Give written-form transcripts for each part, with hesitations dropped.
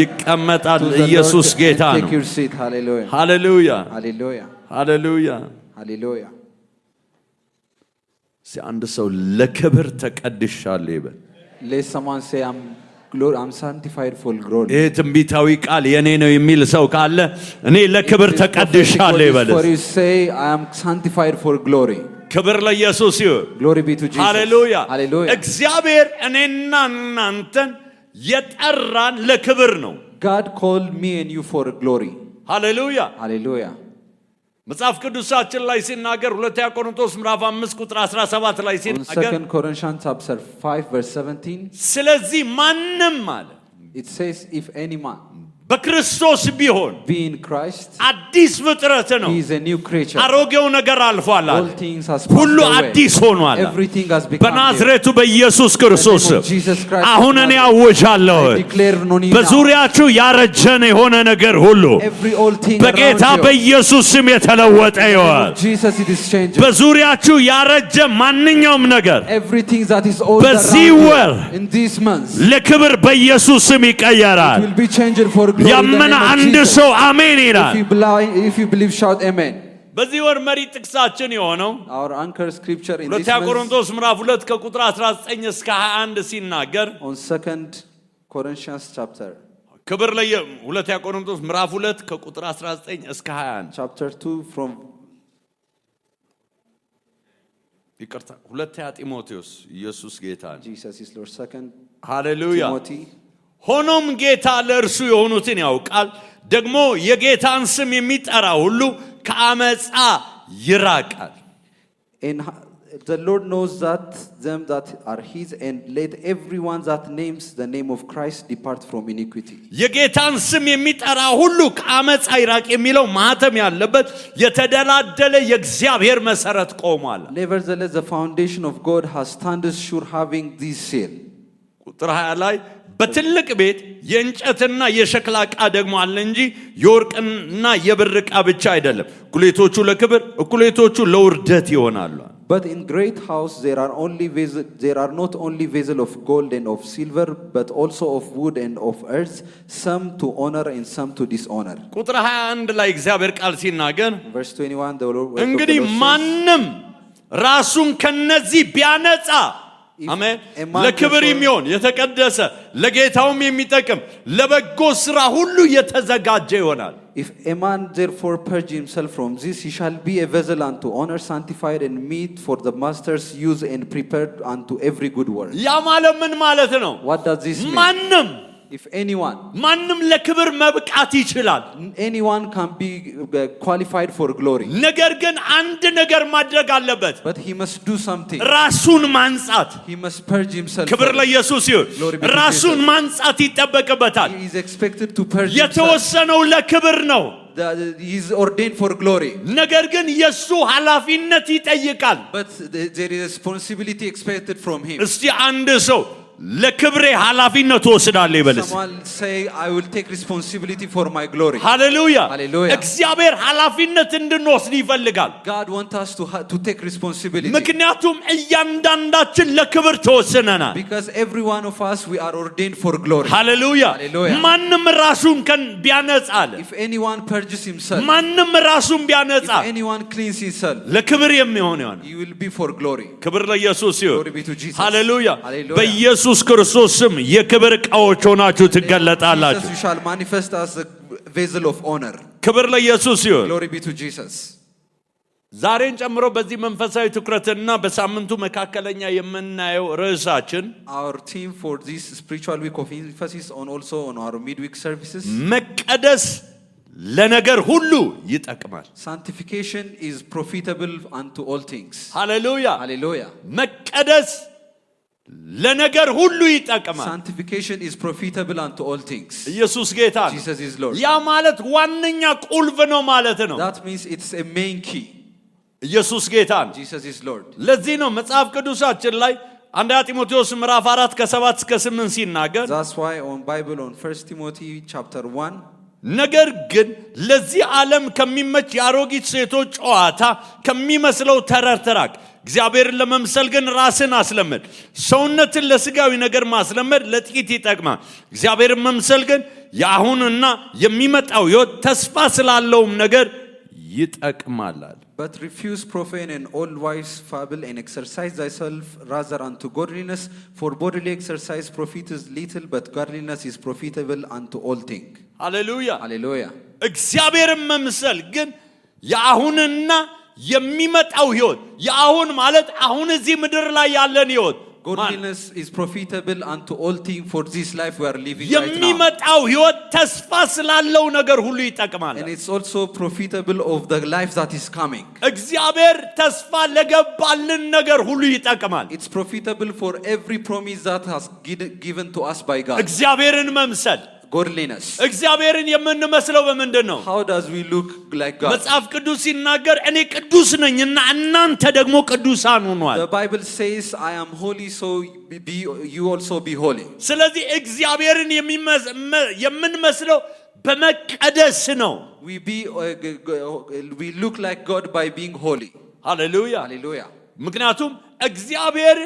ይቀመጣል። ኢየሱስ ጌታ ነው። ሃሌሉያ ሃሌሉያ ሃሌሉያ። አንድ ሰው ለክብር ተቀድሻለሁ ይበል። Let someone say I'm sanctified for glory. ይሄ ትንቢታዊ ቃል የኔ ነው የሚል ሰው ካለ እኔ ለክብር ተቀድሻለሁ ይበል። For you say I am sanctified for glory. ክብር ለኢየሱስ ይሁን። Glory be to Jesus. ሃሌሉያ Hallelujah. እግዚአብሔር እኔና እናንተን የጠራን ለክብር ነው። God called me and you for glory. ሃሌሉያ Hallelujah. መጽሐፍ ቅዱሳችን ላይ ሲናገር ሁለተኛ ቆሮንቶስ ምዕራፍ 5 ቁጥር 17 ላይ ሲናገር 2 Corinthians chapter 5 verse 17 ስለዚህ ማንም አለ it says if any man በክርስቶስ ቢሆን be in Christ አዲስ ፍጥረት ነው። he is a new creature. አሮጌው ነገር አልፏል፣ all things has passed ሁሉ away. አዲስ ሆኗል። everything has become በናዝሬቱ በኢየሱስ ክርስቶስ አሁን እኔ አውጃለሁ በዙሪያችሁ ያረጀን የሆነ ነገር ሁሉ በጌታ በኢየሱስ ስም የተለወጠ ይሆናል። በዙሪያችሁ ያረጀ ማንኛውም ነገር everything that is old በዚህ ወር in this month ለክብር በኢየሱስ ስም ይቀየራል። will be changed for glory. ያመነ አንድ ሰው አሜን ይላል። if you believe shout amen. በዚህ ወር መሪ ጥቅሳችን የሆነው our anchor scripture in this ሁለተኛ ቆሮንቶስ ምዕራፍ 2 ከቁጥር 19 እስከ 21 ሲናገር on 2 Corinthians chapter ክብር ሁለተኛ ቆሮንቶስ ምዕራፍ 2 ከቁጥር 19 እስከ 21 chapter 2 from ይቅርታ ሁለተኛ ጢሞቴዎስ ኢየሱስ ጌታ ነው። Jesus is Lord. 2 ሃሌሉያ Timothy ሆኖም ጌታ ለእርሱ የሆኑትን ያውቃል፣ ደግሞ የጌታን ስም የሚጠራ ሁሉ ከአመፃ ይራቃል። and the Lord knows that them that are his, and let everyone that names the name of Christ depart from iniquity. የጌታን ስም የሚጠራ ሁሉ ከአመፃ ይራቅ የሚለው ማህተም ያለበት የተደላደለ የእግዚአብሔር መሰረት ቆሟል። Nevertheless the foundation of God has stands sure, having this seal. ቁጥር 20 ላይ በትልቅ ቤት የእንጨትና የሸክላ ዕቃ ደግሞ አለ እንጂ የወርቅና የብር ዕቃ ብቻ አይደለም። እኩሌቶቹ ለክብር እኩሌቶቹ ለውርደት ይሆናሉ። But in great house there are not only vessels of gold and of silver, but also of wood and of earth, some to honor and some to dishonor. ቁጥር 21 ላይ እግዚአብሔር ቃል ሲናገር verse 21 the Lord እንግዲህ ማንም ራሱን ከነዚህ ቢያነጻ አሜን ለክብር የሚሆን የተቀደሰ ለጌታውም የሚጠቅም ለበጎ ሥራ ሁሉ የተዘጋጀ ይሆናል። If a man therefore purge himself from this, he shall be a vessel unto honor, sanctified and meet for the master's use and prepared unto every good work. ያ ማለት ምን ማለት ነው? What does this mean? ማንም if anyone ማንም ለክብር መብቃት ይችላል። anyone can be qualified for glory. ነገር ግን አንድ ነገር ማድረግ አለበት። but he must do something. ራሱን ማንጻት he must purge himself. ክብር ለኢየሱስ ይሁን። ራሱን ማንጻት ይጠበቅበታል። he is expected to purge himself. የተወሰነው ለክብር ነው። he is ordained for glory. ነገር ግን የሱ ኃላፊነት ይጠይቃል። but there is responsibility expected from him. እስቲ አንድ ሰው ለክብሬ ኃላፊነት ወስዳለሁ ይበልስ። someone say I will take responsibility for my glory. ሃሌሉያ Hallelujah. እግዚአብሔር ኃላፊነት እንድንወስድ ይፈልጋል። God wants us to take responsibility. ምክንያቱም እያንዳንዳችን ለክብር ተወስነናል። because every one of us we are ordained for glory. ሃሌሉያ ማንም ራሱን ቢያነጻ አለ if anyone purges himself ማንም ራሱን ቢያነጻ if anyone cleans himself ለክብር የሚሆን ይሆናል። he will be for glory. ክብር ለኢየሱስ ይሁን። glory be to Jesus. ሃሌሉያ በኢየሱስ ክርስቶስ ስም የክብር ዕቃዎች ሆናችሁ ትገለጣላችሁ። Jesus shall manifest as a vessel of honor. ክብር ለኢየሱስ ይሁን። glory be to Jesus. ዛሬን ጨምሮ በዚህ መንፈሳዊ ትኩረትና በሳምንቱ መካከለኛ የምናየው ርዕሳችን our theme for this spiritual week of emphasis on also on our midweek services መቀደስ ለነገር ሁሉ ይጠቅማል። sanctification is profitable unto all things. ሃሌሉያ hallelujah መቀደስ ለነገር ሁሉ ይጠቅማል። sanctification is profitable unto all things. ኢየሱስ ጌታ ነው። Jesus is Lord. ያ ማለት ዋነኛ ቁልፍ ነው ማለት ነው። that means it's a main key. ኢየሱስ ጌታ ነው። Jesus is Lord. ለዚህ ነው መጽሐፍ ቅዱሳችን ላይ አንደኛ ጢሞቴዎስ ምዕራፍ 4 ከ7 እስከ 8 ሲናገር that's why on Bible on 1 Timothy chapter 1 ነገር ግን ለዚህ ዓለም ከሚመች ያሮጊት ሴቶች ጨዋታ ከሚመስለው ተረተራክ እግዚአብሔርን ለመምሰል ግን ራስን አስለመድ። ሰውነትን ለስጋዊ ነገር ማስለመድ ለጥቂት ይጠቅማል። እግዚአብሔርን መምሰል ግን የአሁንና የሚመጣው ሕይወት ተስፋ ስላለውም ነገር ይጠቅማል። But refuse profane and all wise fable, and exercise thyself rather unto godliness. For bodily exercise profiteth little, but godliness is profitable unto all things. ሃሌሉያ ሃሌሉያ። እግዚአብሔርን መምሰል ግን የአሁንና የሚመጣው ሕይወት የአሁን ማለት አሁን እዚህ ምድር ላይ ያለን ሕይወት Godliness is profitable unto all things for this life we are living right now. የሚመጣው ሕይወት ተስፋ ስላለው ነገር ሁሉ ይጠቅማል። And it's also profitable of the life that is coming. እግዚአብሔር ተስፋ ለገባልን ነገር ሁሉ ይጠቅማል። It's profitable for every promise that has given to us by God. እግዚአብሔርን መምሰል Godliness. እግዚአብሔርን የምንመስለው በምንድን ነው? How does we look like God? መጽሐፍ ቅዱስ ሲናገር እኔ ቅዱስ ነኝና እናንተ ደግሞ ቅዱሳን ሁኗል። The Bible says I am holy, so you also be holy. ስለዚህ እግዚአብሔርን የምንመስለው በመቀደስ ነው። We look like God by being holy. ሃሌሉያ ሃሌሉያ። ምክንያቱም እግዚአብሔር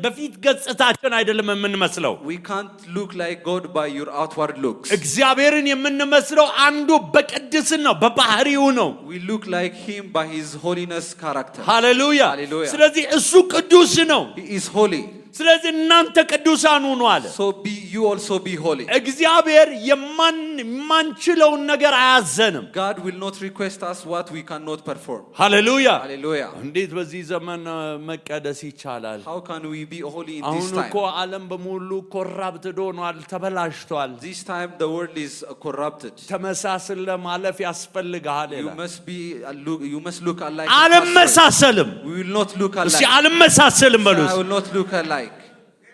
በፊት ገጽታችን አይደለም የምንመስለው። We can't look like God by your outward looks. እግዚአብሔርን የምንመስለው አንዱ በቅድስናው በባህሪው ነው። We look like him by his holiness character. ሃሌሉያ። ሃሌሉያ። ስለዚህ እሱ ቅዱስ ነው። He is holy. ስለዚህ እናንተ ቅዱሳን ሁኑ አለ። So you also be holy. እግዚአብሔር የማንችለውን ነገር አያዘንም። God will not request us what we cannot perform. ሃሌሉያ። ሃሌሉያ። እንዴት በዚህ ዘመን መቀደስ ይቻላል? How can we be holy in this አሁን time? እኮ ዓለም በሙሉ ኮራፕትድ ሆኗል፣ ተበላሽቷል። This time the world is corrupted. ተመሳስለ ማለፍ ያስፈልጋል። You must look alike. አልመሳሰልም። We will not look alike. እስኪ አልመሳሰልም በሉስ። I will not look alike.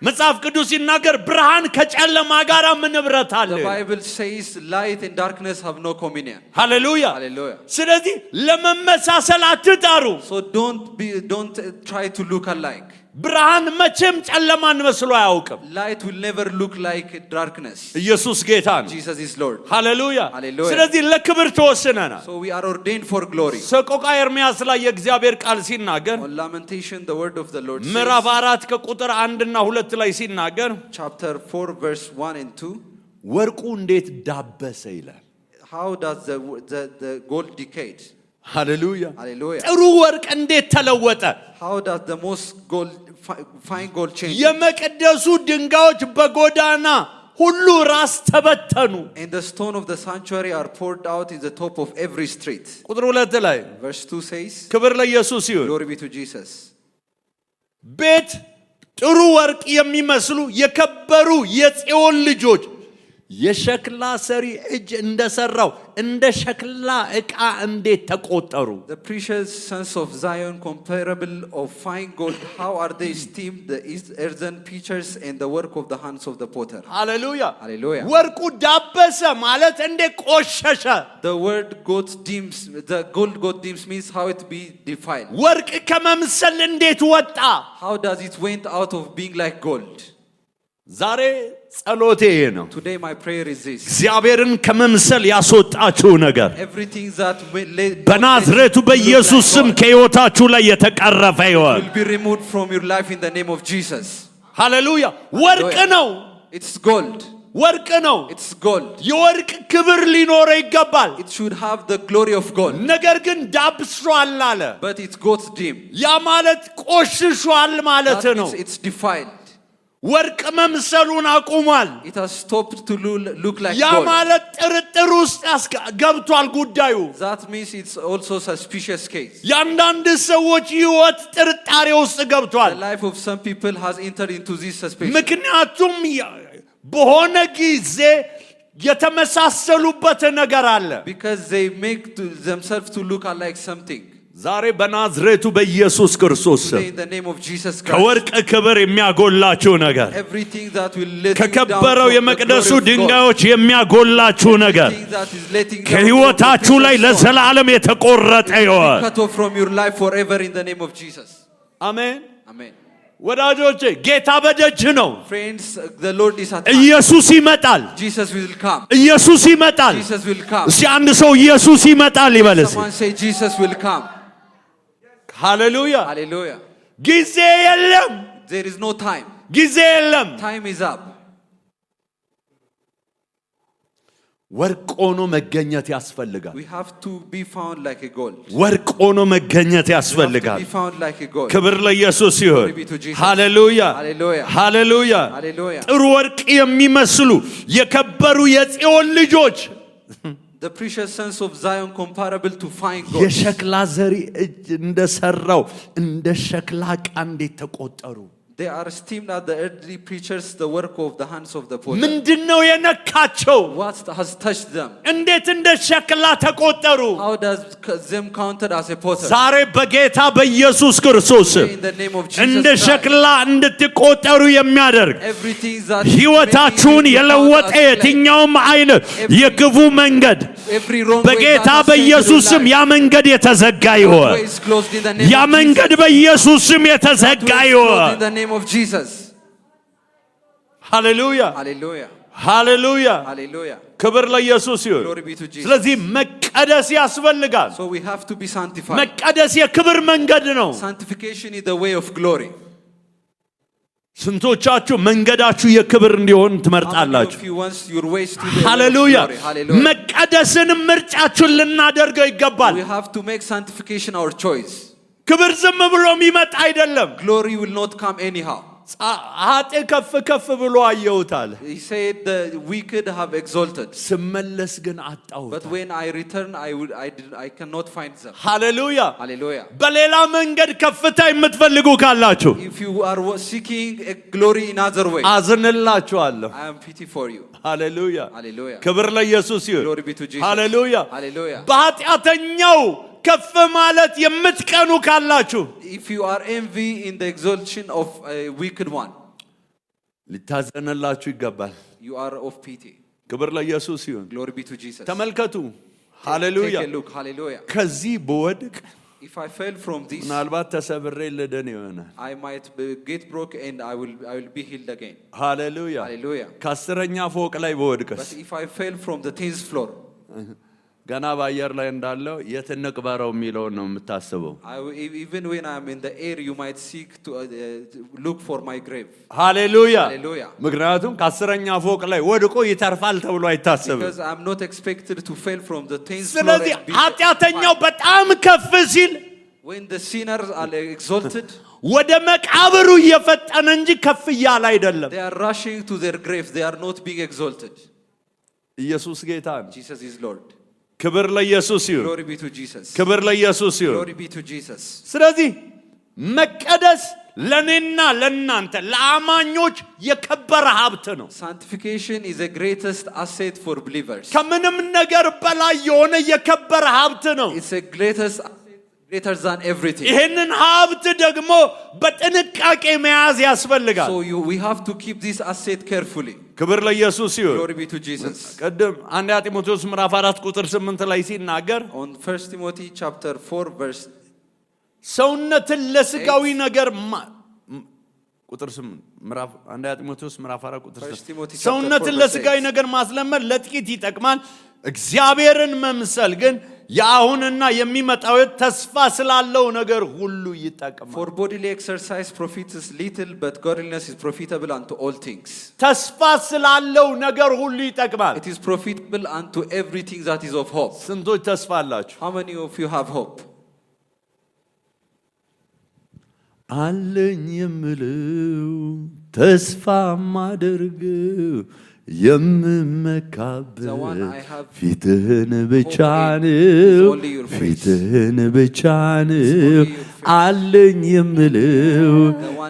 መጽሐፍ ቅዱስ ሲናገር ብርሃን ከጨለማ ጋር ምን ህብረት አለ? The Bible says light and darkness have no communion. ሃሌሉያ። Hallelujah. ስለዚህ ለመመሳሰል አትጣሩ። So don't try to look alike. ብርሃን መቼም ጨለማን መስሎ አያውቅም። Light will never look like darkness. ኢየሱስ ጌታ ነው። Jesus is Lord. ሃሌሉያ። Hallelujah. ስለዚህ ለክብር ተወስነናል። So we are ordained for glory. ሰቆቃ ኤርምያስ ላይ የእግዚአብሔር ቃል ሲናገር On Lamentation the word of the Lord says, ምዕራፍ 4 ከቁጥር 1 እና 2 ላይ ሲናገር chapter 4 verse 1 and 2, ወርቁ እንዴት ዳበሰ ይላል። how does the gold decayed? ሃሌሉያ። Hallelujah. ጥሩ ወርቅ እንዴት ተለወጠ? How does the most fine gold change? የመቅደሱ ድንጋዮች በጎዳና ሁሉ ራስ ተበተኑ። And the stone of the sanctuary are poured out in the top of every street. ቁጥር 2 ላይ Verse 2 says, ክብር ለኢየሱስ ይሁን። glory be to Jesus. ቤት ጥሩ ወርቅ የሚመስሉ የከበሩ የጽዮን ልጆች የሸክላ ሰሪ እጅ እንደሰራው እንደ ሸክላ ዕቃ እንዴት ተቆጠሩ? The precious sons of Zion, comparable of fine gold, how are they esteemed, the earthen pitchers and the work of the hands of the potter. ሃሌሉያ። Hallelujah. ወርቁ ዳበሰ ማለት እንደ ቆሸሸ። The word gold dims, the gold dims means how it be defiled. ወርቅ ከመምሰል እንዴት ወጣ? How does it went out of being like gold? ዛሬ ጸሎቴ ነው። Today my prayer is this. እግዚአብሔርን ከመምሰል ያስወጣችሁ ነገር Everything that በናዝሬቱ በኢየሱስ ስም ከሕይወታችሁ ላይ የተቀረፈ ይሆን። will be removed from your life in the name of Jesus. ሃሌሉያ። ወርቅ ነው። It's gold. ወርቅ ነው። It's gold. የወርቅ ክብር ሊኖረው ይገባል። It should have the glory of gold. ነገር ግን ዳብሷል አለ። But it got dim. ያ ማለት ቆሽሿል ማለት That ነው። means it's defiled. ወርቅ መምሰሉን አቁሟል። It has stopped to look like ያ gold. ማለት ጥርጥር ውስጥ ገብቷል ጉዳዩ። That means it's also suspicious case. የአንዳንድ ሰዎች ሕይወት ጥርጣሬ ውስጥ ገብቷል። The life of some people has entered into this suspicion. ምክንያቱም በሆነ ጊዜ የተመሳሰሉበት ነገር አለ። Because they make themselves to look alike something. ዛሬ በናዝሬቱ በኢየሱስ ክርስቶስ Today in the name of Jesus Christ. ከወርቅ ክብር የሚያጎላችሁ ነገር፣ Everything that will let you down ከከበረው from the የመቅደሱ glory of God. ድንጋዮች የሚያጎላችሁ ነገር Everything that is letting down ከሕይወታችሁ from the ላይ precious stone. ለዘላለም የተቆረጠ ይሆን። Cut off from your life forever in the name of Jesus. አሜን። Amen. ወዳጆቼ ጌታ በደጅ ነው። Friends, the Lord is at hand. ኢየሱስ ይመጣል። Jesus will come. ኢየሱስ ይመጣል። Jesus will come. እስቲ አንድ ሰው ኢየሱስ ይመጣል ይበልስ። Someone say Jesus will come. ሃሌሉያ። Hallelujah. ጊዜ የለም። There is no time. ጊዜ የለም። Time is up. ወርቅ ሆኖ መገኘት ያስፈልጋል። We have to be found like a gold. ወርቅ ሆኖ መገኘት We have to ያስፈልጋል። be found like a gold. ክብር ለኢየሱስ ይሁን። Glory be to Jesus. ሃሌሉያ Hallelujah. ሃሌሉያ። Hallelujah. ጥሩ ወርቅ የሚመስሉ የከበሩ የጽዮን ልጆች The precious sons of Zion comparable to fine gold. የሸክላ ዘሪ እጅ እንደሰራው እንደ ሸክላ ዕቃ እንዴት ተቆጠሩ? They are esteemed as the earthly preachers, the work of the hands of the potter. ምንድነው የነካቸው? What has touched them? እንዴት እንደ ሸክላ ተቆጠሩ? How does them counted as a potter? ዛሬ በጌታ በኢየሱስ ክርስቶስ In the name of Jesus እንደ Christ, ሸክላ እንድትቆጠሩ የሚያደርግ everything that ሕይወታችሁን making you የለወጠ count as clay, የትኛውም አይነት የክፉ መንገድ every wrong way በጌታ that has በኢየሱስ ስም changed your ያ life, መንገድ የተዘጋ that ይሁን። way is closed in the name ያ of መንገድ Jesus. በኢየሱስ ስም የተዘጋ That way is closed ይሁን። in the name of Jesus. ሃሌሉያ Hallelujah. ሃሌሉያ። Hallelujah. ክብር ለኢየሱስ ይሁን። Glory be to Jesus. ስለዚህ መቀደስ ያስፈልጋል። So we have to be sanctified. መቀደስ የክብር መንገድ ነው። Sanctification is the way of glory. ስንቶቻችሁ መንገዳችሁ የክብር እንዲሆን How many ትመርጣላችሁ? of you wants your ways to be a way of ሃሌሉያ። glory? Hallelujah. መቀደስን ምርጫችሁን ልናደርገው ይገባል። We have to make sanctification our choice. ክብር ዝም ብሎ የሚመጣ አይደለም። Glory will not come anyhow. ኃጤ ከፍ ከፍ ብሎ አየሁታል። He said the wicked have exalted, ስመለስ ግን but አጣሁት። when I return, I cannot find them. ሃሌሉያ። Hallelujah. በሌላ መንገድ ከፍታ የምትፈልጉ ካላችሁ If you are seeking a glory in other way, አዝንላችኋለሁ። I am pity for you. ሃሌሉያ። Hallelujah. ክብር ለኢየሱስ ይሁን። Glory be to Jesus. ሃሌሉያ። Hallelujah. በኃጢአተኛው ከፍ ማለት የምትቀኑ ካላችሁ If you are envy in the exaltation of a wicked one, ሊታዘንላችሁ ይገባል። you are of pity. ክብር ለኢየሱስ ይሁን። Glory be to Jesus. ተመልከቱ። Take ሃሌሉያ። a look. Hallelujah. ከዚህ በወድቅ If I fell from this, ምናልባት ተሰብሬ ልድን ይሆናል። I might get broke and I will be healed again. ሃሌሉያ። Hallelujah. ከአስረኛ ፎቅ ላይ በወድቅስ But if I fell from the 10th floor, ገና በአየር ላይ እንዳለው የት እንቅበረው የሚለውን ነው የምታስበው። even when I am in the air, you might seek to look for my grave. ሃሌሉያ። Hallelujah. ምክንያቱም ከአስረኛ ፎቅ ላይ ወድቆ ይተርፋል ተብሎ አይታሰብም። Because I'm not expected to fail from the 10th floor. ስለዚህ and be ኃጢአተኛው fine. በጣም ከፍ ሲል When the sinners are exalted, ወደ መቃብሩ እየፈጠነ እንጂ ከፍ እያለ አይደለም። they are rushing to their graves. They are not being exalted. ኢየሱስ ጌታ ነው። Jesus is Lord. ክብር ለኢየሱስ ይሁን። Glory be to Jesus. ክብር ለኢየሱስ ይሁን። Glory be to Jesus. ስለዚህ መቀደስ ለኔና ለናንተ ለአማኞች የከበረ ሀብት ነው። Sanctification is the greatest asset for believers. ከምንም ነገር በላይ የሆነ የከበረ ሀብት ነው። It's the greatest asset, greater than everything. ይህንን ሀብት ደግሞ በጥንቃቄ መያዝ ያስፈልጋል። So we have to keep this asset carefully. ክብር ለኢየሱስ ይሁን። Glory be to Jesus. ቅድም አንደኛ ጢሞቴዎስ ምዕራፍ 4 ቁጥር 8 ላይ ሲናገር On 1 Timothy chapter 4 verse ሰውነትን ለስጋዊ ነገር ቁጥር 8 ምዕራፍ አንደኛ ጢሞቴዎስ ምዕራፍ 4 ቁጥር 8 ሰውነትን ለስጋዊ ነገር ማስለመድ ለጥቂት ይጠቅማል፣ እግዚአብሔርን መምሰል ግን የአሁንና የሚመጣው ተስፋ ስላለው ነገር ሁሉ ይጠቅማል። For bodily exercise profits little, but godliness is profitable unto all things. ተስፋ ስላለው ነገር ሁሉ ይጠቅማል። It is profitable unto everything that is of hope. ስንቶች ተስፋ አላችሁ? How many of you have hope? አለኝ የምለው ተስፋ ማደርገው የምመካበት ፊትህን ብቻ ነው፣ ፊትህን ብቻ ነው። አለኝ የምለው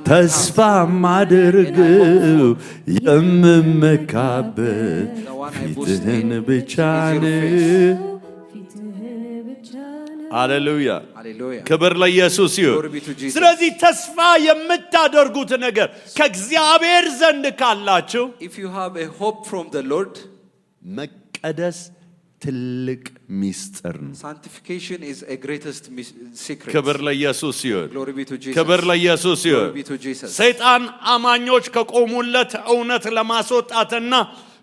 ተስፋ ማደርገው የምመካበት ፊትህን ብቻ ነው። ሃሌሉያ ክብር ለኢየሱስ ይሁን። ስለዚህ ተስፋ የምታደርጉት ነገር ከእግዚአብሔር ዘንድ ካላችሁ if you have a hope from the Lord, መቀደስ ትልቅ ሚስጥር ነው። Sanctification is a greatest secret. ክብር ለኢየሱስ ይሁን። Glory be to Jesus. ክብር ለኢየሱስ ይሁን። Glory be to Jesus. ሰይጣን አማኞች ከቆሙለት እውነት ለማስወጣትና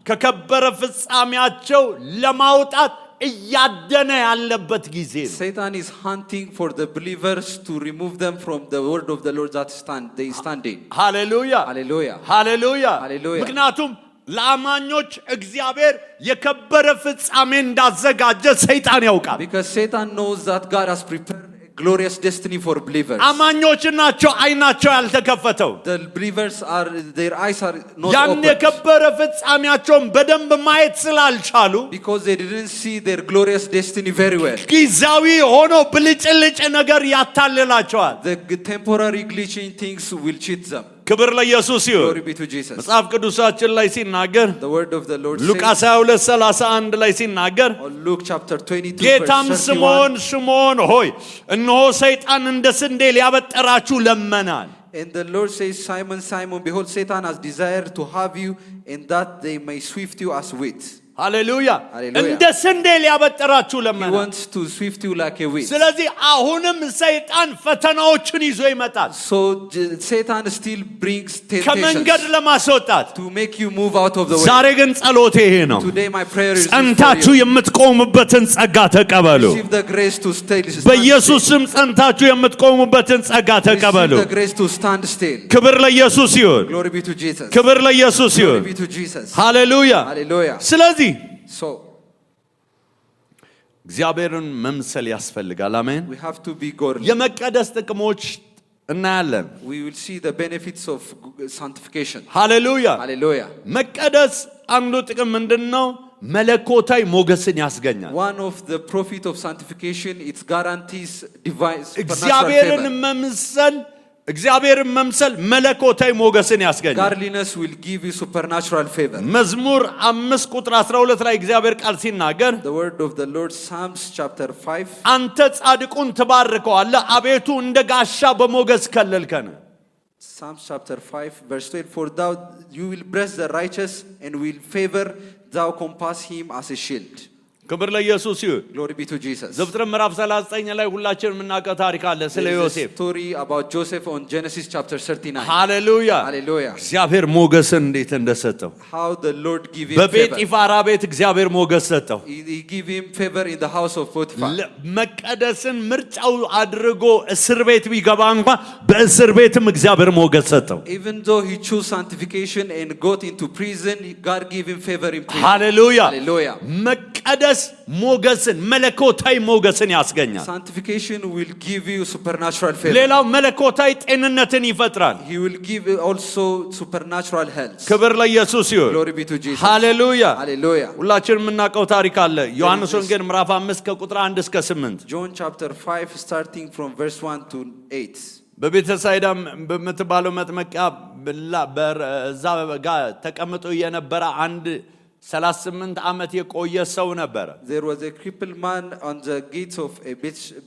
ከከበረ ፍጻሜያቸው ለማውጣት እያደነ ያለበት ጊዜ ነው። Satan is hunting for the believers to remove them from the word of the Lord that they stand in. ሃሌሉያ Hallelujah. ሃሌሉያ። Hallelujah. ምክንያቱም ለአማኞች እግዚአብሔር የከበረ ፍጻሜ እንዳዘጋጀ ሰይጣን ያውቃል። Because Satan knows that God has prepared a glorious destiny for believers. አማኞች ናቸው አይናቸው ያልተከፈተው። The believers are, their eyes are not ያን open. የከበረ ፍጻሜያቸውን በደንብ ማየት ስላልቻሉ Because they didn't see their glorious destiny very well. ጊዜያዊ ሆኖ ብልጭልጭ ነገር ያታልላቸዋል። The temporary glitching things will cheat them. ክብር ለኢየሱስ ይሁን። Glory be to Jesus. መጽሐፍ ቅዱሳችን ላይ ሲናገር The word of the Lord ሉቃስ says 22:31 ላይ ሲናገር on Luke chapter 22 ጌታም verse ስምዖን 31, ስምዖን ሆይ እነሆ ሰይጣን እንደ ስንዴ ሊያበጥራችሁ ለመናል። and the Lord says, Simon, Simon, behold, Satan has desired to have you, and that they may swift you as wheat. ሃሌሉያ። ሃሌሉያ። እንደ ስንዴ ሊያበጥራችሁ He ለመናል። wants to swift you like a wheat. ስለዚህ አሁንም ሰይጣን ፈተናዎችን ይዞ ይመጣል So Satan still brings ከመንገድ temptations ለማስወጣት። to make you move out of the way. ዛሬ ግን ጸሎቴ ይሄ ነው። Today my prayer is ጸንታችሁ for you. የምትቆሙበትን ጸጋ ተቀበሉ። Receive the grace to stay. በኢየሱስ ስም ጸንታችሁ የምትቆሙበትን ጸጋ ተቀበሉ። Receive the grace to stand still. ክብር ለኢየሱስ ይሁን። Glory be to Jesus. ክብር ለኢየሱስ Glory ይሁን። be to Jesus. ሃሌሉያ። Hallelujah. ስለዚህ So እግዚአብሔርን መምሰል ያስፈልጋል። አሜን። we have to be godly. የመቀደስ ጥቅሞች እናያለን። We will see the benefits of sanctification. ሃሌሉያ። Hallelujah. መቀደስ አንዱ ጥቅም ምንድነው? መለኮታዊ ሞገስን ያስገኛል። One of the profit of sanctification, it guarantees divine supernatural እግዚአብሔርን favor. እግዚአብሔርን መምሰል መለኮታዊ ሞገስን ያስገኛል። Godliness will give you supernatural favor. መዝሙር 5:12 ላይ እግዚአብሔር ቃል ሲናገር The word of the Lord, Psalms chapter 5. አንተ ጻድቁን ትባርከዋለህ፣ አቤቱ እንደ ጋሻ በሞገስ ከለልከን። Psalms chapter 5 verse 12, for you will bless the righteous and will favor, thou compass him as a shield. ክብር ለኢየሱስ ይሁን። Glory be to Jesus. ዘፍጥረት ምዕራፍ 39 ላይ ሁላችንም የምናውቀው ታሪክ አለ ስለ There is a ዮሴፍ። story about Joseph on Genesis chapter 39. ሃሌሉያ። Hallelujah. እግዚአብሔር ሞገስን እንዴት እንደሰጠው How the Lord give him በጴጢፋራ favor. ቤት እግዚአብሔር ሞገስ ሰጠው። He give him favor in the house of Potiphar. መቀደስን ምርጫው አድርጎ እስር ቤት ቢገባ እንኳን በእስር ቤትም እግዚአብሔር ሞገስ ሰጠው። Even though he chose sanctification and got into prison, God gave him favor in prison. ሃሌሉያ። Hallelujah. መቀደስ ሞገስን መለኮታዊ ሞገስን ያስገኛል። Sanctification will give you supernatural favor. ሌላው መለኮታዊ ጤንነትን ይፈጥራል። He will give you also supernatural health. ክብር ለኢየሱስ ይሁን። Glory be to Jesus. ሃሌሉያ። Hallelujah. ሁላችንም የምናውቀው ታሪክ አለ። ዮሐንስ ወንጌል ምዕራፍ 5 ከቁጥር 1 እስከ 8 John chapter 5 starting from verse 1 to 8. በቤተሳይዳ በምትባለው መጥመቂያ በዛ ጋር ተቀምጦ የነበረ አንድ 38 ዓመት የቆየ ሰው ነበረ። There was a crippled man on the gates of a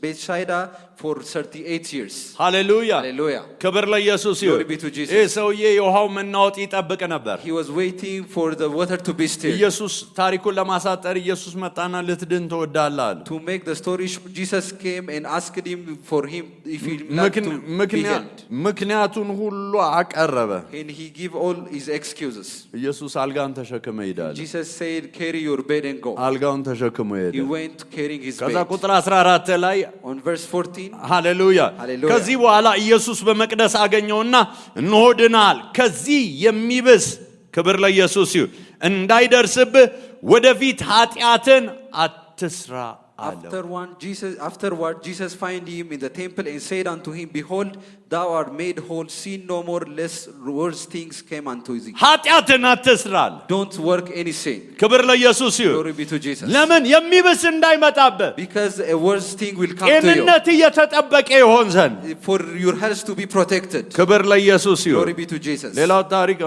Bethsaida for 38 years. ሃሌሉያ። Hallelujah. ክብር ለኢየሱስ ይሁን። Glory be to Jesus. ይህ ሰውዬ የውሃው መናወጥ ይጠብቅ ነበር። He was waiting for the water to be still. ኢየሱስ ታሪኩን ለማሳጠር ኢየሱስ መጣና ልትድን ትወዳለህ አለ። To make the story short, Jesus came and asked him for him if he liked to be healed. ምክንያቱን ሁሉ አቀረበ። And he gave all his excuses. ኢየሱስ አልጋን ተሸክመ ይሄዳል። Jesus said, carry your bed and go. አልጋውን ተሸክሞ He ይሄዳል። went carrying his ከዛ bed. ቁጥር 14 ላይ On verse 14, ሃሌሉያ። ሃሌሉያ። ከዚህ በኋላ ኢየሱስ በመቅደስ አገኘውና እነሆ ድነሃል፣ ከዚህ የሚብስ ክብር ለኢየሱስ ይሁን እንዳይደርስብህ ወደፊት ኃጢአትን አትስራ አለው። Afterward Jesus find him in the temple and said unto him, behold, thou art made whole, sin no more, lest worse things came unto thee. ኃጢአትን አትስራ አለ። Don't work any sin. ክብር ለኢየሱስ ይሁን። Glory be to Jesus. ለምን የሚብስ እንዳይመጣብህ Because a worse thing will come to ጤንነት እየተጠበቀ ይሆን ዘንድ you. For your health to be protected. ክብር ለኢየሱስ ይሁን። Glory be to Jesus. ሌላው ታሪክ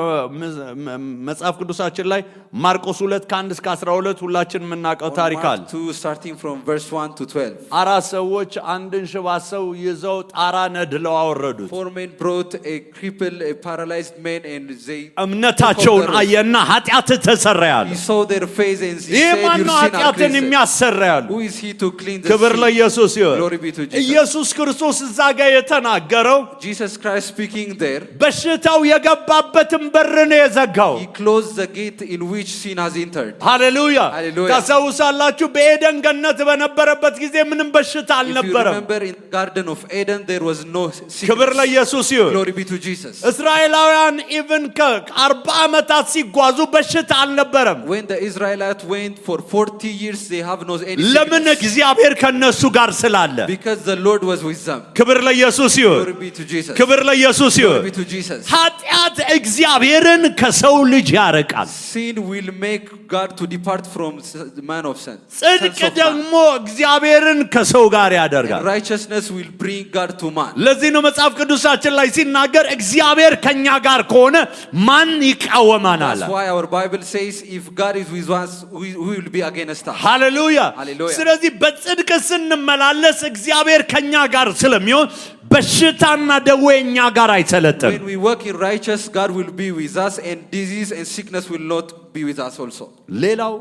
መጽሐፍ ቅዱሳችን ላይ ማርቆስ 2 ከ1 እስከ 12 ሁላችን የምናውቀው ታሪክ አለ። Mark 2 starting from verse 1 to 12. አራት ሰዎች አንድን ሽባ ሰው ይዘው ጣራ ነድለው አወረዱት። 4 men brought a cripple, a paralyzed man, and they እምነታቸውን አየና ኃጢአት ተሰረያል። he saw their face and he ይህ said, ማን your ነው sin are ኃጢአትን cleansed. የሚያሰረያሉ? Who is he to clean the ክብር sin? ለኢየሱስ ይሁን። Glory be to Jesus. ኢየሱስ ክርስቶስ እዛ ጋር የተናገረው Jesus Christ speaking there, በሽታው የገባበትን በር ነው የዘጋው። he closed the gate in which sin has entered. ሃሌሉያ። Hallelujah. ታስታውሳላችሁ በኤደን ገነት በነበረበት ጊዜ ምንም በሽታ If you አልነበረም። remember in the Garden of Eden, there was no ክብር sickness. ለኢየሱስ ይሁን። Glory be to Jesus. እስራኤላውያን ኢቭን ከ40 ዓመታት ሲጓዙ በሽታ አልነበረም። When the Israelites went for 40 years, they have no any ለምን? sickness. እግዚአብሔር ከነሱ ጋር ስላለ። Because the Lord was with them. ክብር ለኢየሱስ ይሁን። Glory be to Jesus. ክብር ለኢየሱስ Glory ይሁን። be to Jesus. ኃጢአት እግዚአብሔርን ከሰው ልጅ ያርቃል። Sin will make God to depart from the man of sin. ጽድቅ Sons of man. ደግሞ እግዚአብሔርን ከሰው ጋር ያደርጋል። And righteousness will bring God to man. ለዚህ ነው መጽሐፍ ቅዱሳችን ላይ ሲናገር እግዚአብሔር ከኛ ጋር ከሆነ ማን ይቃወማናል? That's why our Bible says, if God is with us, who will be against us? ሃሌሉያ። ሃሌሉያ። ስለዚህ በጽድቅ ስንመላለስ እግዚአብሔር ከኛ ጋር ስለሚሆን በሽታና ደዌ እኛ ጋር አይሰለጥም። When we work in righteous, God will be with us, and disease and sickness will not be with us also. ሌላው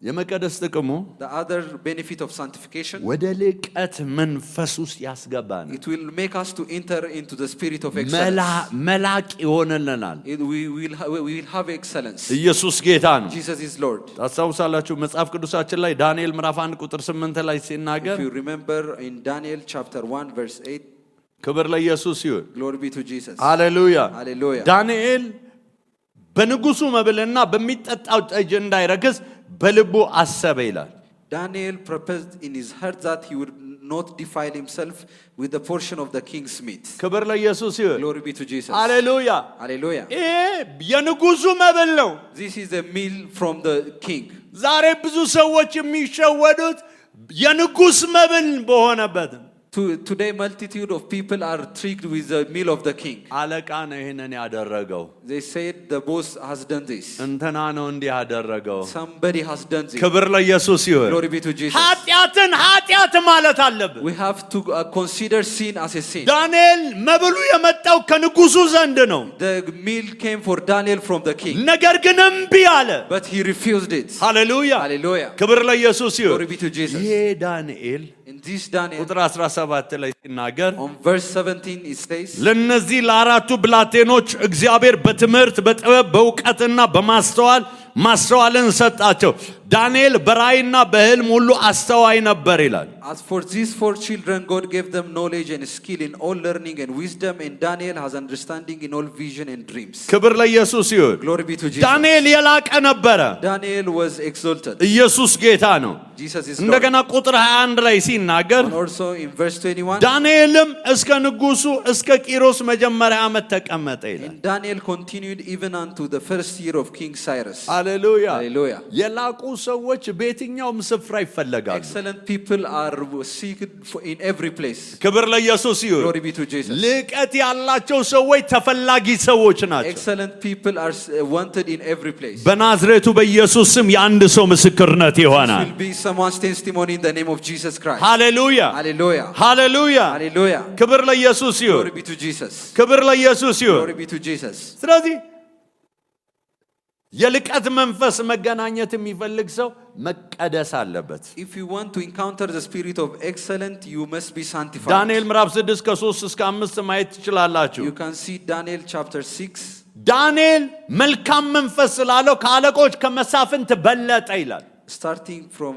የመቀደስ ጥቅሙ The other benefit of sanctification, ወደ ልቀት መንፈስ ውስጥ ያስገባን። it will make us to enter into the spirit of excellence. መላቅ ይሆንልናል። We will have excellence. ኢየሱስ ጌታ ነው። Jesus is Lord. ታስታውሳላችሁ መጽሐፍ ቅዱሳችን ላይ ዳንኤል ምዕራፍ 1 ቁጥር 8 ላይ ሲናገር If you remember in Daniel chapter 1 verse 8, ክብር ለኢየሱስ ይሁን። glory be to Jesus. ሃሌሉያ። Hallelujah. ዳንኤል በንጉሱ መብልና በሚጠጣው ጠጅ እንዳይረክስ በልቡ አሰበ ይላል። Daniel purposed in his heart that he would not defile himself with the portion of the king's meat. ክብር ለኢየሱስ ይሁን። Glory be to Jesus. ሃሌሉያ። Hallelujah. ይሄ የንጉሱ መብል ነው። This is a meal from the king. ዛሬ ብዙ ሰዎች የሚሸወዱት የንጉስ መብል በሆነበት። Today multitude of people are tricked with the meal of the king. አለቃ ነው ይሄንን ያደረገው። They said the boss has done this. እንትና ነው እንዲህ ያደረገው። Somebody has done this. ክብር ለኢየሱስ ይሁን። Glory be to Jesus. ኃጢአትን ኃጢአት ማለት አለብን። We have to consider sin as a sin. ዳንኤል መብሉ የመጣው ከንጉሱ ዘንድ ነው። The meal came for Daniel from the king. ነገር ግን እምቢ አለ። But he refused it. ሃሌሉያ። Hallelujah. ክብር ለኢየሱስ ይሁን። Glory be to Jesus. ይሄ ዳንኤል In this Daniel, ቁጥር 17 ላይ ሲናገር on verse 17 it says, ለነዚህ ለአራቱ ብላቴኖች እግዚአብሔር በትምህርት በጥበብ በእውቀትና ማስተዋልን ሰጣቸው። ዳንኤል በራእይና በሕልም ሁሉ አስተዋይ ነበር ይላል። as for these 4 children, God gave them knowledge and skill in all learning and wisdom, and Daniel has understanding in all vision and dreams. ክብር ለኢየሱስ ይሁን። Glory be to Jesus. ዳንኤል የላቀ ነበረ። Daniel was exalted. ኢየሱስ ጌታ ነው። Jesus is Lord. እንደገና ቁጥር 21 ላይ ሲናገር And also in verse 21, ዳንኤልም እስከ ንጉሱ እስከ ቂሮስ መጀመሪያ ዓመት ተቀመጠ ይላል። and Daniel continued even unto the first year of King Cyrus. ሃሌሉያ። Hallelujah. የላቁ ሰዎች በየትኛውም ስፍራ ይፈለጋሉ። Excellent people are seeked in every place. ክብር ለኢየሱስ ይሁን። Glory be to Jesus. ልቀት ያላቸው ሰዎች ተፈላጊ ሰዎች ናቸው። Excellent people are wanted in every place. በናዝሬቱ በኢየሱስ ስም የአንድ ሰው ምስክርነት This ይሆናል። will be someone's testimony in the name of Jesus Christ. ሃሌሉያ Hallelujah. ሃሌሉያ። Hallelujah. ክብር ለኢየሱስ ይሁን። Glory be to Jesus. ክብር ለኢየሱስ ይሁን። Glory be to Jesus. ስለዚህ የልቀት መንፈስ መገናኘት የሚፈልግ ሰው መቀደስ አለበት። If you want to encounter the spirit of excellence, you must be sanctified. ዳንኤል ምዕራፍ 6 ከ3 እስከ 5 ማየት ትችላላችሁ። You can see Daniel chapter 6. ዳንኤል መልካም መንፈስ ስላለው ከአለቆች ከመሳፍንት በለጠ ይላል። Starting from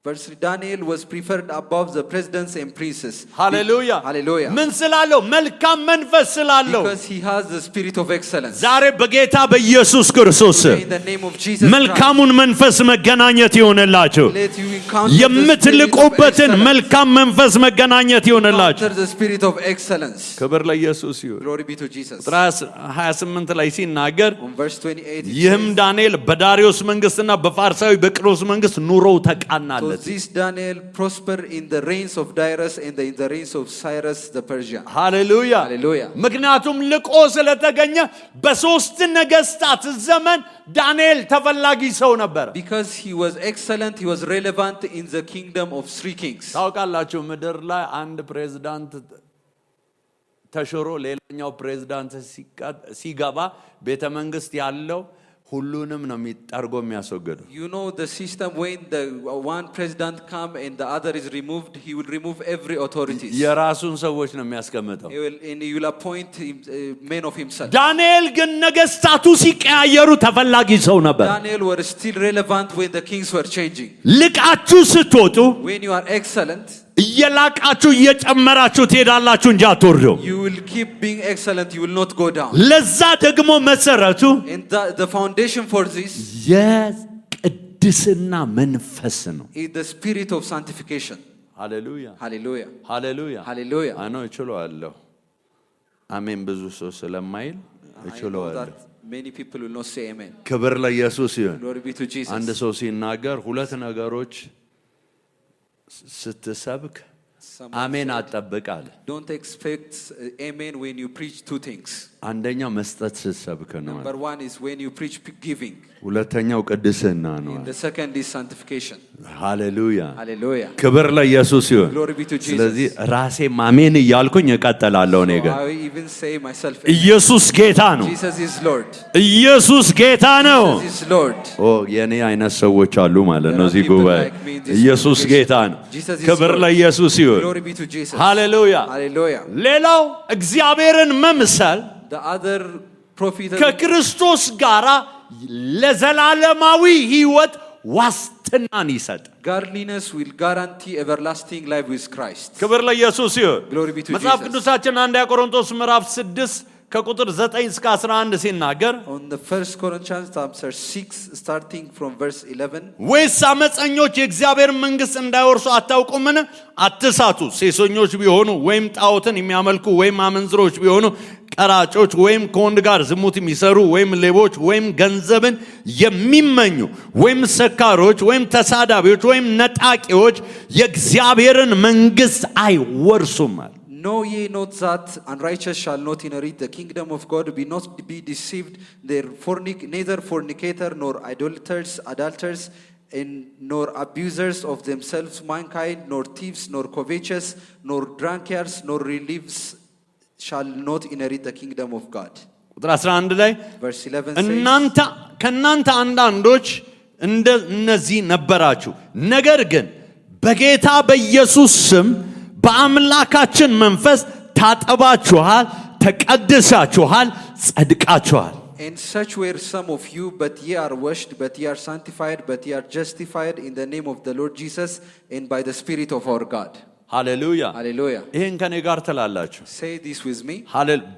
verse 3, Daniel was preferred above the presidents and princes. ሃሌሉያ። Hallelujah. ምን ስላለው? መልካም መንፈስ ስላለው። Because he has the spirit of excellence. ዛሬ በጌታ በኢየሱስ ክርስቶስ In the name of Jesus Christ, መልካሙን መንፈስ መገናኘት ይሆንላችሁ። let you encounter the spirit of የምትልቁበትን excellence. መልካም መንፈስ መገናኘት ይሆንላችሁ። Encounter the spirit of excellence. ክብር ለኢየሱስ ይሁን። Glory be to Jesus. ቁጥር 28 ላይ ሲናገር On verse 28 it ይህም says, ዳንኤል በዳሪዮስ መንግስትና በፋርሳዊ በቂሮስ መንግስት ኑሮው ተቃናለት። ማለት this Daniel prospered in the reigns of Darius and in the reigns of Cyrus the Persian. ሃሌሉያ ሃሌሉያ። ምክንያቱም ልቆ ስለተገኘ በሶስት ነገስታት ዘመን ዳንኤል ተፈላጊ ሰው ነበር። Because he was excellent, he was relevant in the kingdom of three kings. ታውቃላችሁ ምድር ላይ አንድ ፕሬዝዳንት ተሽሮ ሌላኛው ፕሬዝዳንት ሲገባ ቤተ መንግስት ያለው ሁሉንም ነው የሚጠርጎ የሚያስወግደው። You know the system, when the one president come and the other is removed, he will remove every authorities. የራሱን ሰዎች ነው የሚያስቀምጠው። He will appoint men of himself. ዳንኤል ግን ነገስታቱ ሲቀያየሩ ተፈላጊ ሰው ነበር። Daniel were still relevant when the kings were changing. ልቃችሁ ስትወጡ When you are excellent, እየላቃችሁ እየጨመራችሁ ትሄዳላችሁ እንጂ አትወርዱ። you will keep being excellent, you will not go down. ለዛ ደግሞ መሰረቱ And the foundation for this የቅድስና መንፈስ ነው። is the spirit of sanctification. ሃሌሉያ Hallelujah. ሃሌሉያ Hallelujah. አኖ እችላለሁ። አሜን ብዙ ሰው ስለማይል I know እችላለሁ። that many people will not say amen. ክብር ለኢየሱስ ይሁን። Glory be to Jesus. አንድ ሰው ሲናገር ሁለት ነገሮች ስትሰብክ አሜን አትጠብቃለ። Don't expect amen when you preach two things. አንደኛው መስጠት ስትሰብክ ነው። Number one is when you preach giving. ሁለተኛው ቅድስና ነው። And the second is sanctification. ሃሌሉያ Hallelujah. ክብር ለኢየሱስ ይሁን። Glory be to Jesus. ስለዚህ ራሴ አሜን እያልኩኝ እቀጥላለሁ። እኔ ግን I even say myself, ኢየሱስ ጌታ ነው። Jesus is Lord. ኢየሱስ ጌታ ነው። Jesus is Lord. ኦ የኔ አይነት ሰዎች አሉ ማለት ነው እዚህ ጉባኤ። ኢየሱስ ጌታ ነው። ክብር ለኢየሱስ ይሁን። Glory be to Jesus. ሃሌሉያ። Hallelujah. ሌላው እግዚአብሔርን መምሰል The other prophet ከክርስቶስ ጋር ለዘላለማዊ ሕይወት ዋስትናን ይሰጥ። godliness will guarantee everlasting life with Christ. ክብር ለኢየሱስ ይሁን። Glory be to መጽሐፍ Jesus. ቅዱሳችን አንደኛ ቆሮንቶስ ምዕራፍ 6 ከቁጥር 9 እስከ 11 ሲናገር On the 1 Corinthians chapter 6 starting from verse 11, ወይስ አመፀኞች የእግዚአብሔር መንግሥት እንዳይወርሱ አታውቁምን? አትሳቱ። ሴሰኞች ቢሆኑ ወይም ጣዖትን የሚያመልኩ ወይም አመንዝሮች ቢሆኑ ቀራጮች ወይም ከወንድ ጋር ዝሙት የሚሰሩ ወይም ሌቦች ወይም ገንዘብን የሚመኙ ወይም ሰካሮች ወይም ተሳዳቢዎች ወይም ነጣቂዎች የእግዚአብሔርን መንግሥት አይወርሱም። know ye not that unrighteous shall not inherit the kingdom of God? Be not be deceived, neither fornicator, nor idolaters, adulterers, and nor abusers of themselves, mankind, nor thieves, nor covetous, nor drunkards, nor relievers shall not inherit the kingdom of God. ቁጥር 11 ላይ Verse 11 says, ከእናንተ አንዳንዶች እነዚህ ነበራችሁ፣ ነገር ግን በጌታ በኢየሱስ ስም በአምላካችን መንፈስ ታጠባችኋል፣ ተቀድሳችኋል፣ ጸድቃችኋል። And such were some of you, but ye are washed, but ye are sanctified, but ye are justified in the name of the Lord Jesus and by the Spirit of our God. ሃሌሉያ። Hallelujah. ይህን ከኔ ጋር ትላላችሁ። Say this with me.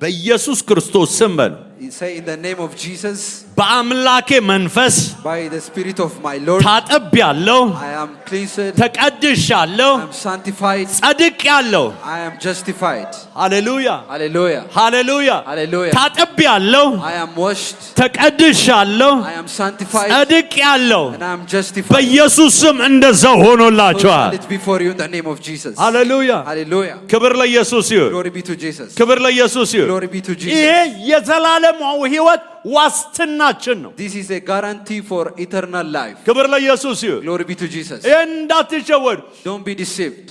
በኢየሱስ ክርስቶስ ስም በሉ። Say in the name of Jesus, በአምላኬ መንፈስ by the Spirit of my Lord, ታጥቤያለሁ፣ I am cleansed, ተቀድሻለሁ፣ I am sanctified, ጸድቄያለሁ። I am justified. ሃሌሉያ Hallelujah. ሃሌሉያ። Hallelujah. ታጥቤያለሁ፣ I am washed, ተቀድሻለሁ፣ I am sanctified, ጸድቄያለሁ። and I am justified. በኢየሱስ ስም እንደዛው So ሆኖላችኋል። shall it be for you in the name of Jesus. ሃሌሉያ። Hallelujah. ክብር ለኢየሱስ ይሁን። Glory be to Jesus. ክብር ለኢየሱስ ይሁን። Glory be to ይሄ Jesus. የዘላለማዊ ሕይወት ዋስትናችን ነው። This is a guarantee for eternal life. ክብር ለኢየሱስ ይሁን። Glory be to Jesus. እንዳትሸወዱ። Don't be deceived.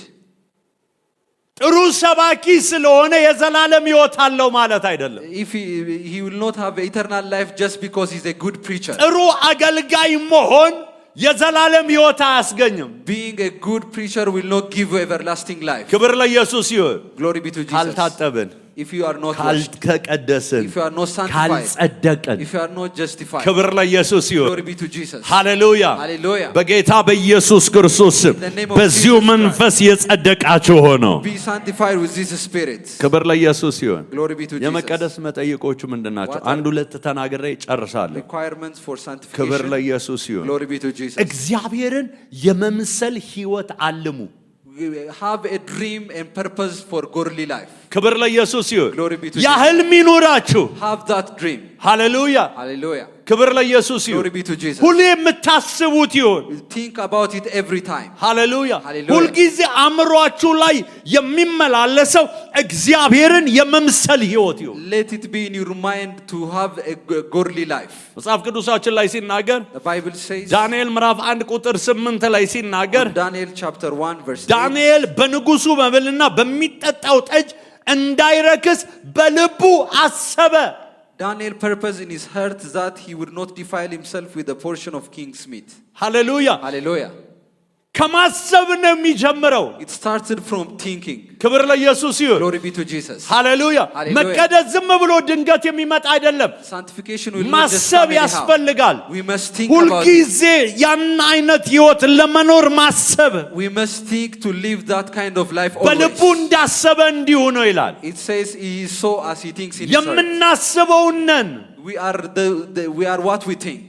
ጥሩ ሰባኪ ስለሆነ የዘላለም ሕይወት አለው ማለት አይደለም። If he will not have eternal life just because he's a good preacher. ጥሩ አገልጋይ መሆን የዘላለም ሕይወት አያስገኝም። Being a good preacher will not give you everlasting life. ክብር ለኢየሱስ ይሁን። Glory be to Jesus. ካልታጠብን፣ If you are not washed, ካልተቀደስን፣ if you are not sanctified, ካልጸደቅን፣ if you are not justified. ክብር ለኢየሱስ ይሁን። Glory be to Jesus. ሃሌሉያ። Hallelujah. በጌታ በኢየሱስ ክርስቶስ ስም In the name of በዚሁ Jesus መንፈስ የጸደቃችሁ ሆነው Be sanctified with this spirit. ክብር ለኢየሱስ ይሁን። Glory be to Jesus. የመቀደስ መጠይቆቹ ምንድናቸው? አንድ ሁለት ተናግሬ ጨርሳለሁ። Requirements for ክብር sanctification. ለኢየሱስ ይሁን። Glory be to Jesus. እግዚአብሔርን የመምሰል ሕይወት አልሙ። Have a dream and purpose for godly life. ክብር ለኢየሱስ ይሁን። Glory be to ያ ህልም ይኑራችሁ። Have that dream. ሃሌሉያ። Hallelujah. ክብር ለኢየሱስ ይሁን። Glory be to Jesus. ሁሌ የምታስቡት ይሁን። Think about it every time. ሃሌሉያ። Hallelujah. ሁልጊዜ አእምሯችሁ ላይ የሚመላለሰው እግዚአብሔርን የመምሰል ህይወት ይሁን። Let it be in your mind to have a godly life. መጽሐፍ ቅዱሳችን ላይ ሲናገር The Bible says ዳንኤል ምዕራፍ 1 ቁጥር 8 ላይ ሲናገር Daniel chapter 1 verse 8 ዳንኤል በንጉሱ መብልና በሚጠጣው ጠጅ እንዳይረክስ በልቡ አሰበ። Daniel purposed in his heart that he would not defile himself with a portion of king's meat. ሃሌሉያ። Hallelujah. ከማሰብ ነው የሚጀምረው። It started from thinking. ክብር ለኢየሱስ ይሁን። Glory be to Jesus. ሃሌሉያ። Hallelujah. መቀደስ ዝም ብሎ ድንገት የሚመጣ አይደለም። Sanctification will not just ማሰብ come anyhow. ያስፈልጋል። We must think about it. ሁልጊዜ ያን አይነት ህይወት ለመኖር ማሰብ። We must think to live that kind of life በልቡ always. እንዳሰበ እንዲሁ ነው ይላል። It says he is so as he thinks in his heart. የምናስበውን ነን። We are what we think.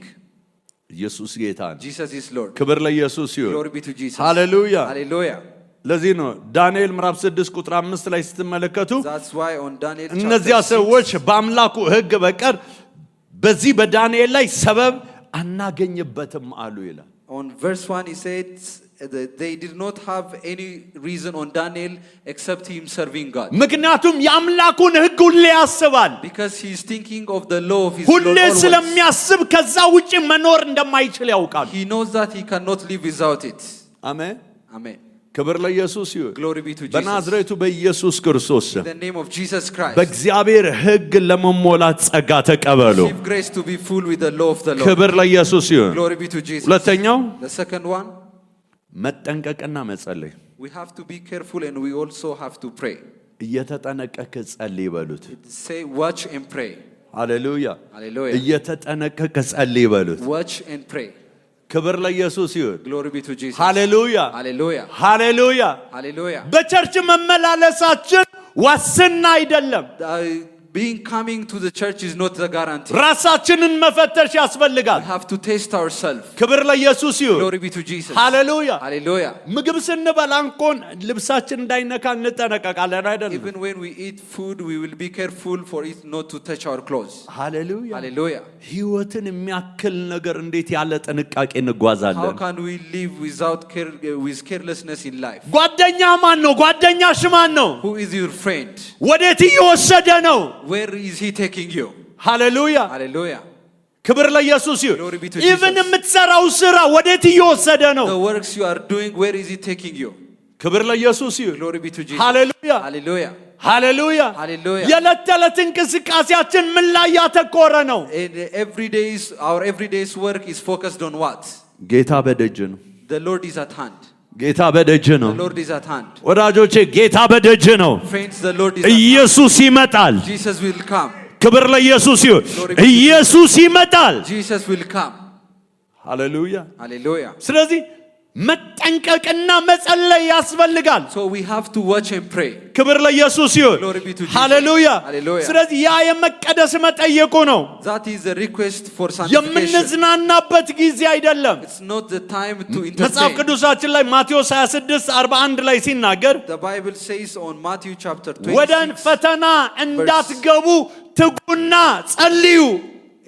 ኢየሱስ ጌታ ነው። Jesus is Lord. ክብር ለኢየሱስ ይሁን። Glory be to Jesus. ሃሌሉያ። Hallelujah. ለዚህ ነው ዳንኤል ምዕራፍ 6 ቁጥር 5 ላይ ስትመለከቱ That's why on Daniel እነዚያ chapter 6 ሰዎች በአምላኩ ሕግ በቀር በዚህ በዳንኤል ላይ ሰበብ አናገኝበትም አሉ ይላል። on verse 1 he said that they did not have any reason on Daniel except him serving God. ምክንያቱም የአምላኩን ሕግ ሁሌ ያስባል። Because he is thinking of the law of his ሁሌ Lord always. ስለሚያስብ ከዛ ውጪ መኖር እንደማይችል ያውቃል። He knows that he cannot live without it. አሜን። Amen. ክብር ለኢየሱስ ይሁን። Glory be to Jesus. በናዝሬቱ በኢየሱስ ክርስቶስ In the name of Jesus Christ. በእግዚአብሔር ሕግ ለመሞላት ጸጋ ተቀበሉ። Receive grace to be full with the law of the Lord. ክብር ለኢየሱስ ይሁን። Glory be to Jesus. ሁለተኛው The second one, መጠንቀቅና መጸለይ። we have to be careful and we also have to pray. እየተጠነቀቀ ጸልይ በሉት። Say watch and pray. ሃሌሉያ። Hallelujah. እየተጠነቀቀ ጸልይ በሉት። Watch and pray. ክብር ለኢየሱስ ይሁን። Glory be to Jesus. ሃሌሉያ Hallelujah. ሃሌሉያ። Hallelujah. በቸርች መመላለሳችን ዋስትና አይደለም። Being coming to the church is not the guarantee. ራሳችንን መፈተሽ We ያስፈልጋል። have to test ourselves. ክብር ለኢየሱስ ይሁን። Glory be to Jesus. ሃሌሉያ። Hallelujah. ምግብ ስንበላ እንኳን ልብሳችን እንዳይነካ እንጠነቀቃለን አይደለም? Even when we eat food, we will be careful for it not to touch our clothes. ሃሌሉያ። Hallelujah. ህይወትን የሚያክል ነገር እንዴት ያለ ጥንቃቄ How እንጓዛለን? can we live with carelessness in life? ጓደኛ ማን ነው? ጓደኛሽ ማን ነው? Who is your friend? ወዴት እየወሰደ ነው? Where is he taking you? ሃሌሉያ። Hallelujah. ክብር ለኢየሱስ ይሁን። Glory be to Jesus. ኢቭን የምትሰራው ስራ ወዴት እየወሰደ ነው? The works you are doing, where is he taking you? ክብር ለኢየሱስ ይሁን። Glory be to Jesus. ሃሌሉያ Hallelujah. ሃሌሉያ። Hallelujah. የዕለት ተዕለት እንቅስቃሴያችን ምን ላይ ያተኮረ ነው? And our everyday's work is focused on what? ጌታ በደጅ ነው። The Lord is at hand. ጌታ በደጅ ነው። The Lord is at hand. ወዳጆቼ ጌታ በደጅ ነው። Friends, the Lord is at hand. ኢየሱስ ይመጣል። Jesus will come. ክብር ለኢየሱስ ይሁን። ኢየሱስ ይመጣል። Jesus will come. ሃሌሉያ። Hallelujah. ስለዚህ መጠንቀቅና መጸለይ ያስፈልጋል። So we have to watch and pray. ክብር ለኢየሱስ ይሁን። Glory be to Jesus. ሃሌሉያ። Hallelujah. ስለዚህ ያ የመቀደስ መጠየቁ ነው። That is a request for sanctification. የምንዝናናበት ጊዜ አይደለም። It's not the time to መጽሐፍ entertain. ቅዱሳችን ላይ ማቴዎስ 26:41 ላይ ሲናገር The Bible says on Matthew chapter ወደ 26, ፈተና እንዳትገቡ ትጉና ጸልዩ።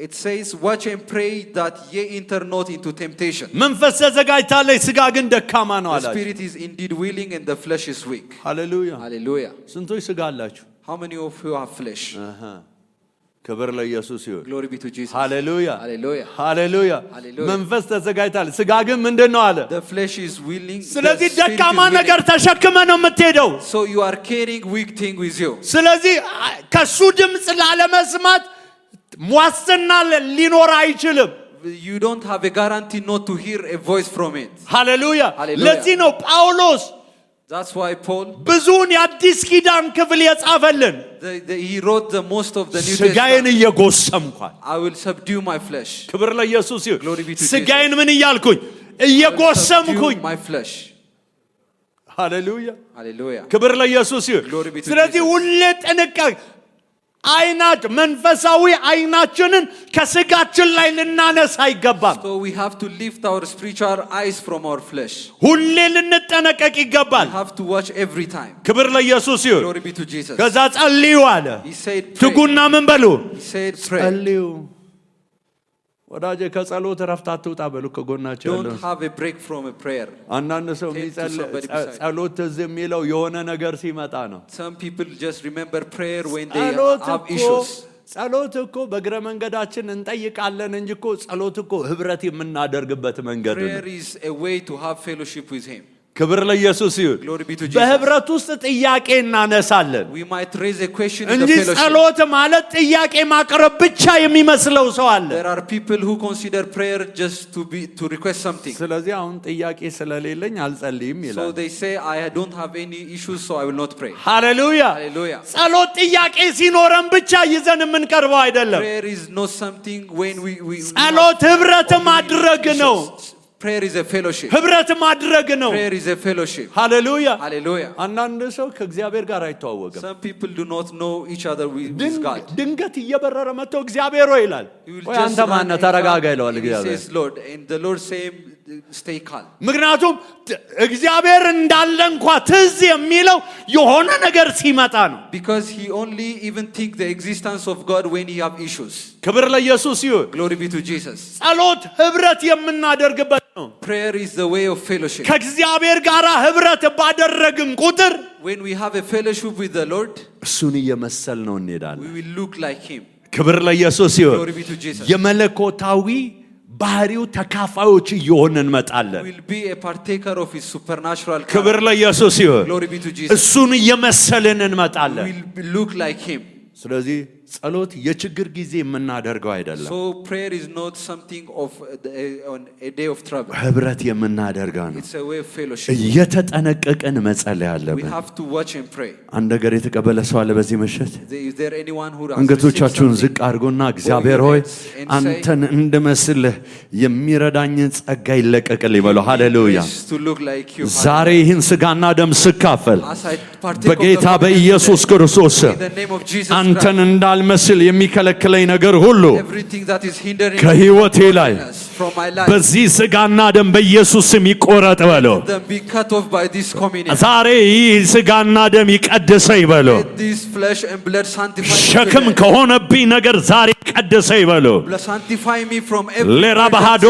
it says, watch and pray that ye enter not into temptation. መንፈስ ተዘጋጅታለች፣ ሥጋ ግን ደካማ ነው The አላቸው። spirit is indeed willing and the flesh is weak. ሃሌሉያ። Hallelujah. ስንቶች ሥጋ አላችሁ? How many of you have flesh? ክብር ለኢየሱስ ይሁን። Glory be to Jesus. ሃሌሉያ Hallelujah. ሃሌሉያ። Hallelujah. መንፈስ ተዘጋጅታለች፣ ሥጋ ግን ምንድን ነው አለ? The flesh is willing. The ስለዚህ spirit is ደካማ willing. ነገር ተሸክመ ነው የምትሄደው። So you are carrying weak thing with you. ስለዚህ ከሱ ድምፅ ላለመስማት ዋስትና ሊኖር አይችልም። You don't have a guarantee not to hear a voice from it. ሃሌሉያ። Hallelujah. ለዚህ ነው ጳውሎስ That's why Paul, ብዙውን የአዲስ ኪዳን ክፍል የጻፈልን he wrote the most of the New ሥጋዬን Testament. እየጎሰምኳል። I will subdue my flesh. ክብር ለኢየሱስ ይሁን። Glory be to ሥጋዬን ምን እያልኩኝ I will እየጎሰምኩኝ። subdue my flesh. ሃሌሉያ። Hallelujah. ክብር ለኢየሱስ ይሁን። Glory be to ስለዚህ Jesus. ሁሌ ጥንቃቄ መንፈሳዊ አይናችንን ከሥጋችን ላይ ልናነሳ አይገባም። So we have to lift our spiritual eyes from our flesh. ሁሌ ልንጠነቀቅ ይገባል። We have to watch every time. ክብር ለኢየሱስ ይሁን። Glory be to Jesus. ከዛ ጸልዩ አለ። He said, pray. ትጉና ምን በሉ? He said, pray. ጸልዩ። ወዳጄ ከጸሎት ረፍት አትውጣ በሉ ከጎናቸው ያለው Don't have a break from a prayer. አንዳንድ ሰው ጸሎት ትዝ የሚለው የሆነ ነገር ሲመጣ ነው። Some people just remember prayer when they have issues. ጸሎት እኮ በእግረ መንገዳችን እንጠይቃለን እንጂ እኮ ጸሎት እኮ ህብረት የምናደርግበት መንገድ ነው። Prayer is a way to have fellowship with him. ክብር ለኢየሱስ ይሁን። በህብረት ውስጥ ጥያቄ እናነሳለን እንጂ ጸሎት ማለት ጥያቄ ማቅረብ ብቻ የሚመስለው ሰው አለ። ስለዚህ አሁን ጥያቄ ስለሌለኝ አልጸልይም ይላል። ሃሌሉያ። ጸሎት ጥያቄ ሲኖረን ብቻ ይዘን የምንቀርበው አይደለም። ጸሎት ህብረት ማድረግ ነው። Prayer is a fellowship. ህብረት ማድረግ ነው። Prayer is a fellowship. ሃሌሉያ። Hallelujah. አንዳንድ ሰው ከእግዚአብሔር ጋር አይተዋወቅም። Some people do not know each other with God. ድንገት እየበረረ መጥቶ እግዚአብሔር ሆይ ይላል። ወይ አንተ ማን ነህ? ተረጋጋ ይለዋል እግዚአብሔር። He says Lord, and the Lord saying stay calm. ምክንያቱም እግዚአብሔር እንዳለ እንኳን ትዝ የሚለው የሆነ ነገር ሲመጣ ነው። Because he only even think the existence of God when he have issues. ክብር ለኢየሱስ ይሁን። Glory be to Jesus. ጸሎት ህብረት የምናደርግበት ነው። Prayer is the way of fellowship. ከእግዚአብሔር ጋር ህብረት ባደረግን ቁጥር when we have a fellowship with the Lord እሱን እየመሰል ነው እንሄዳለን። we will look like him. ክብር ለኢየሱስ ይሁን። Glory be to Jesus. የመለኮታዊ ባህሪው ተካፋዮች እየሆንን እንመጣለን። will be a partaker of his supernatural character. ክብር ለኢየሱስ ይሁን። Glory be to Jesus. እሱን እየመሰልን እንመጣለን። will look like him. ስለዚህ ጸሎት የችግር ጊዜ የምናደርገው አይደለም። So prayer is not something of on a day of trouble. ህብረት የምናደርገው ነው። It's a way of fellowship. እየተጠነቀቀን መጸለይ አለብን። We have to watch and pray. አንድ ነገር የተቀበለ ሰው አለ በዚህ ምሽት? Is there anyone who አንገቶቻችሁን ዝቅ አድርጎና እግዚአብሔር ሆይ አንተን እንድመስልህ የሚረዳኝን ጸጋ ይለቀቅልኝ በሉ። ሃሌሉያ። ዛሬ ይህን ስጋና ደም ስካፈል በጌታ በኢየሱስ ክርስቶስ አንተን እንዳልመስል የሚከለክለኝ ነገር ሁሉ ከህይወቴ ላይ በዚህ ስጋና ደም በኢየሱስ ስም ይቆረጥ በሉ። ዛሬ ይህ ስጋና ደም ይቀድሰኝ በሉ። ሸክም ከሆነብኝ ነገር ዛሬ ይቀድሰኝ በሉ። ለራባሃዶ